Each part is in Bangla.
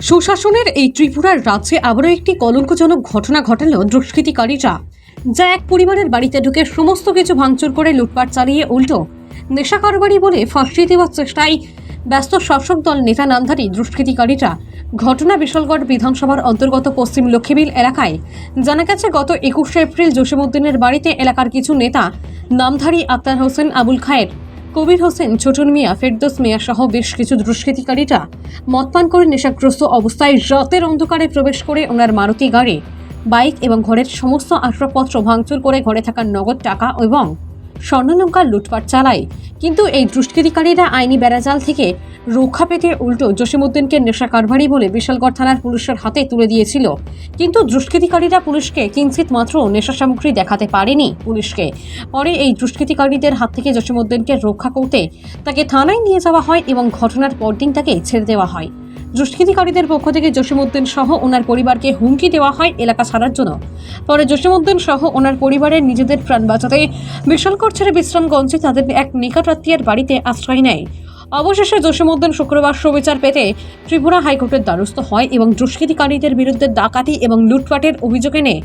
সুশাসনের এই ত্রিপুরার রাজ্যে আবারও একটি কলঙ্কজনক ঘটনা ঘটাল দুষ্কৃতিকারীরা, যা এক পরিবারের বাড়িতে ঢুকে সমস্ত কিছু ভাঙচুর করে লুটপাট চালিয়ে উল্টো নেশা কারবারি বলে ফাঁসিয়ে দেওয়ার চেষ্টায় ব্যস্ত শাসক দল নেতা নামধারী দুষ্কৃতিকারীরা। ঘটনা বিশালগড় বিধানসভার অন্তর্গত পশ্চিম লক্ষ্মীবিল এলাকায়। জানা গেছে গত 21শে এপ্রিল জসিমউদ্দিনের বাড়িতে এলাকার কিছু নেতা নামধারী আক্তার হোসেন, আবুল খায়ের, কবির হোসেন, ছোটন মিয়া, ফেরদৌস মিয়া সহ বেশ কিছু দুষ্কৃতিকারীরা মদ পান করে নেশাগ্রস্ত অবস্থায় রাতের অন্ধকারে প্রবেশ করে ওনার মারুতি গাড়ি, বাইক এবং ঘরের সমস্ত আসবাবপত্র ভাঙচুর করে ঘরে থাকা নগদ টাকা এবং স্বর্ণালঙ্কার লুটপাট চালায়। কিন্তু এই দুষ্কৃতিকারীরা আইনি বেড়াজাল থেকে রক্ষা পেতে উল্টো জসিমউদ্দিনকে নেশা কারবারি বলে বিশালগড় থানার পুলিশের হাতে তুলে দিয়েছিল। কিন্তু দুষ্কৃতিকারীরা পুলিশকে কিঞ্চিত মাত্র নেশা সামগ্রী দেখাতে পারেনি পুলিশকে। পরে এই দুষ্কৃতিকারীদের হাত থেকে জসিমউদ্দিনকে রক্ষা করতে তাকে থানায় নিয়ে যাওয়া হয় এবং ঘটনার পরদিন তাকে ছেড়ে দেওয়া হয়। দুষ্কৃতিকারীদের পক্ষ থেকে জসিমউদ্দিন সহ ওনার পরিবারকে হুমকি দেওয়া হয় এলাকা ছাড়ার জন্য। পরে জসিমউদ্দিন সহ ওনার পরিবারের নিজেদের প্রাণ বাঁচাতে বিশালগড় ছেড়ে বিশ্রামগঞ্জে তাদের এক নিকটাত্মীয়ের বাড়িতে আশ্রয় নেয়। অবশেষে জসিমউদ্দিন শুক্রবার সুবিচার পেতে ত্রিপুরা হাইকোর্টের দ্বারস্থ হয় এবং দুষ্কৃতিকারীদের বিরুদ্ধে ডাকাতি এবং লুটপাটের অভিযোগ এনে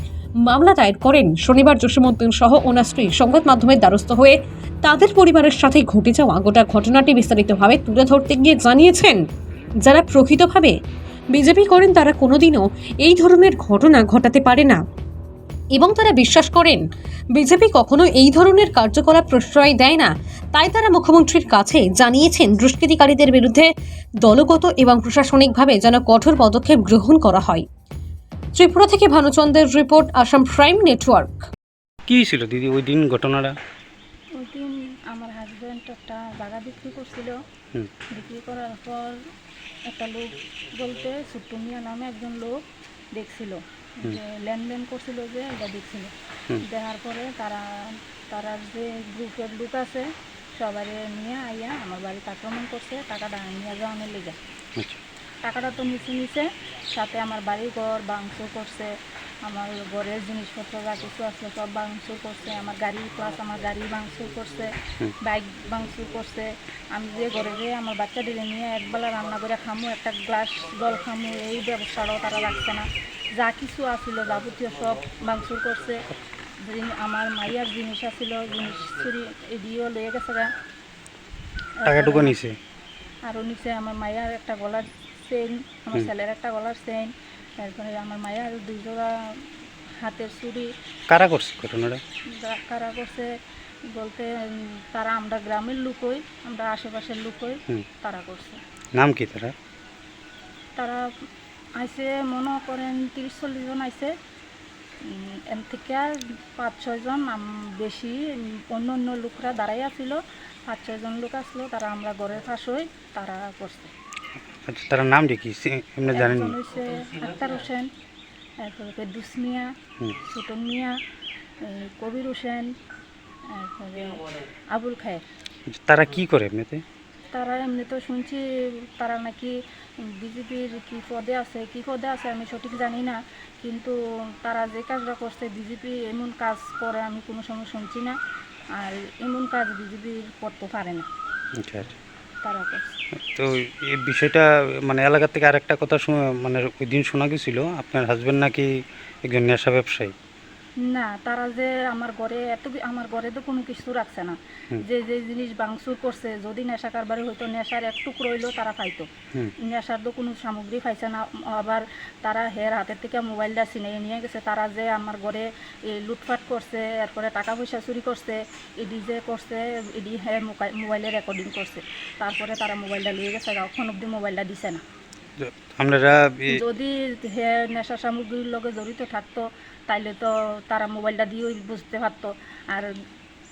মামলা দায়ের করেন। শনিবার জসিমউদ্দিন সহ ওনার স্ত্রী সংবাদ মাধ্যমের দ্বারস্থ হয়ে তাদের পরিবারের সাথে ঘটে যাওয়া গোটা ঘটনাটি বিস্তারিতভাবে তুলে ধরতে গিয়ে জানিয়েছেন, যারা প্রকৃতভাবে বিজেপি করেন তারা কোনোদিনও এই ধরনের ঘটনা ঘটাতে পারে না এবং তারা বিশ্বাস করেন বিজেপি কখনো এই ধরনের কার্যকলাপ প্রশ্রয় দেয় না। তাই তারা মুখ্যমন্ত্রীর কাছে জানিয়েছেন দুষ্কৃতিকারীদের বিরুদ্ধে দলগত এবং প্রশাসনিকভাবে যেন কঠোর পদক্ষেপ গ্রহণ করা হয়। ত্রিপুরা থেকে ভানুচন্দ্রের রিপোর্ট, আসাম প্রাইম নেটওয়ার্ক। কি ছিল দিদি ওই দিন ঘটনাটা? ওই দিন আমার হাজব্যান্ড একটা জায়গা বিক্রি করছিল। বিক্রি করার পর একটা লোক বলতে ছোট্টু মিয়া নামে একজন লোক দেখছিল, যে লেনদেন করছিল, যে এটা দেখছিল। দেখার পরে তারা যে গ্রুপের লোক আছে সবাই নিয়ে আইয়া আমার বাড়িতে আক্রমণ করছে, টাকাটা নিয়ে যাওয়ানোর লেগে। টাকাটা তো নিচে সাথে আমার বাড়ি ঘর ভাঙচুর করছে, আমার ঘরের জিনিসপত্র যা কিছু আছে সব ভাঙচুর করছে, আমার গাড়ি প্লাস আমার গাড়ি ভাঙচুর করছে, বাইক ভাঙচুর করছে। আমি যে ঘরে যেয়ে আমার বাচ্চা দিলে নিয়ে একবেলা রান্না করে খামু, একটা গ্লাস জল খামু, এই ব্যবস্থাটাও তারা রাখছে না। যা কিছু আসছিল যাবতীয় সব ভাঙচুর করছে। আমার মাইয়ার জিনিস আসছিল, জিনিস চুরি এদিয়েও লয়ে গেছে গা, টাকাটুকু নিছে। আরও নিচে আমার মাইয়ার একটা গলার চেইন, আমার ছেলের একটা গলার চেইন, তারপরে আমার মায়ের 2 জোড়া হাতের চুড়ি। কারা করছে ঘটনাটা? কারা করছে বলতে তারা আমরা গ্রামের লোকই, আমরা আশেপাশের লোকই তারা করছে। নাম কি তারা? তারা আইসে মনে করেন 30-40 জন আইসে, এর থেকে 5-6 জন বেশি অন্য অন্য লোকরা দাঁড়াইয়া ছিল। 5-6 জন লোক আসলো, তারা আমরা ঘরের পাশেই তারা করছে। আচ্ছা, তার নামটা কি এমনি জানেন? একজন হচ্ছে আক্তার হোসেন, তারপরে ফেরদৌস মিয়া, ছোটন মিয়া, কবির হোসেন, তারপরে আবুল খায়ের। তারা কি করে এমনিতে? তারা এমনি তো শুনছি তারা নাকি বিজেপির কি পদে আছে আমি সঠিক জানি না, কিন্তু তারা যে কাজটা করছে বিজেপি এমন কাজ করে আমি কোনো সময় শুনছি না, আর এমন কাজ বিজেপির করতে পারে না। আচ্ছা আচ্ছা, তারা করছে। তো এই বিষয়টা মানে এলাকা থেকে আরেকটা কথা মানে ওই দিন শোনা গেছিল আপনার হাজবেন্ড নাকি একজন নেশা ব্যবসায়ী। না, তারা যে আমার ঘরে তো কোনো কিছু রাখছে না। যে যে জিনিস ভাঙচুর করছে, যদি নেশা কারবারে হইতো নেশার এক টুকরো হইলেও তারা পাইতো, নেশার তো কোনো সামগ্রী পাইছে না। আবার তারা হের হাতের থেকে মোবাইলটা ছিনিয়ে নিয়ে গেছে। তারা যে আমার ঘরে লুটপাট করছে, এরপরে টাকা পয়সা চুরি করছে, এডি যে করছে এডি হ্যাঁ মোবাইলে রেকর্ডিং করছে, তারপরে তারা মোবাইলটা নিয়ে গেছে, এখন অব্দি মোবাইলটা দিছে না। আপনারা যদি হে নেশা সামগ্রীর লগে জড়িত থাকতো তাইলে তো তারা মোবাইলটা দিয়েই বুঝতে পারতো। আর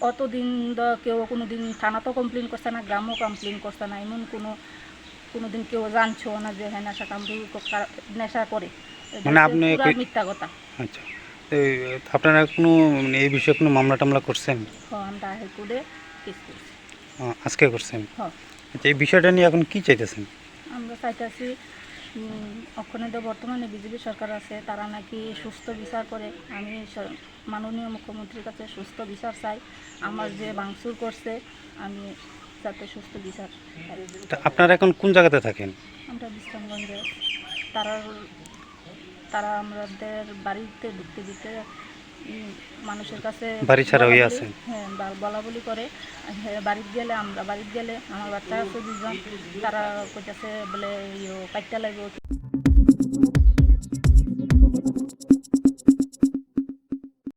অতদিন তো কেউ কোনো দিন থানা তো কমপ্লেন করছে না, গ্রামও কমপ্লেন করছে না, এমন কোনো দিন কেউ জানছো না যে হ্যাঁ নেশা করে, মানে আপনি মিথ্যা কথা। আচ্ছা, আপনারা কোনো এই বিষয়ে কোনো মামলা টামলা করছেন? আমরা হাইকোর্টে কেস করছি। আজকে করছেন? আচ্ছা, এই বিষয়টা নিয়ে এখন কি চাইতেছেন? আমরা চাইতেছি ওখানে তো বর্তমানে বিজেপি সরকার আছে, তারা নাকি সুস্থ বিচার করে। আমি মাননীয় মুখ্যমন্ত্রীর কাছে সুস্থ বিচার চাই। আমার যে ভাঙচুর করছে আমি যাতে সুস্থ বিচার। আপনারা এখন কোন জায়গাতে থাকেন? আমরা বিশ্রামগঞ্জে। তারা তারা আমাদের বাড়িতে ঢুকতে দিতে মানুষের কাছে বাড়ি ছাড়া হয়ে বলাবলি- আছে। হ্যাঁ বলা বলি করে। বাড়িতে গেলে বাড়িতে গেলে আমার বাচ্চা আছে 2জন, তারা কইতাছে বলে কাইটা লাগবে।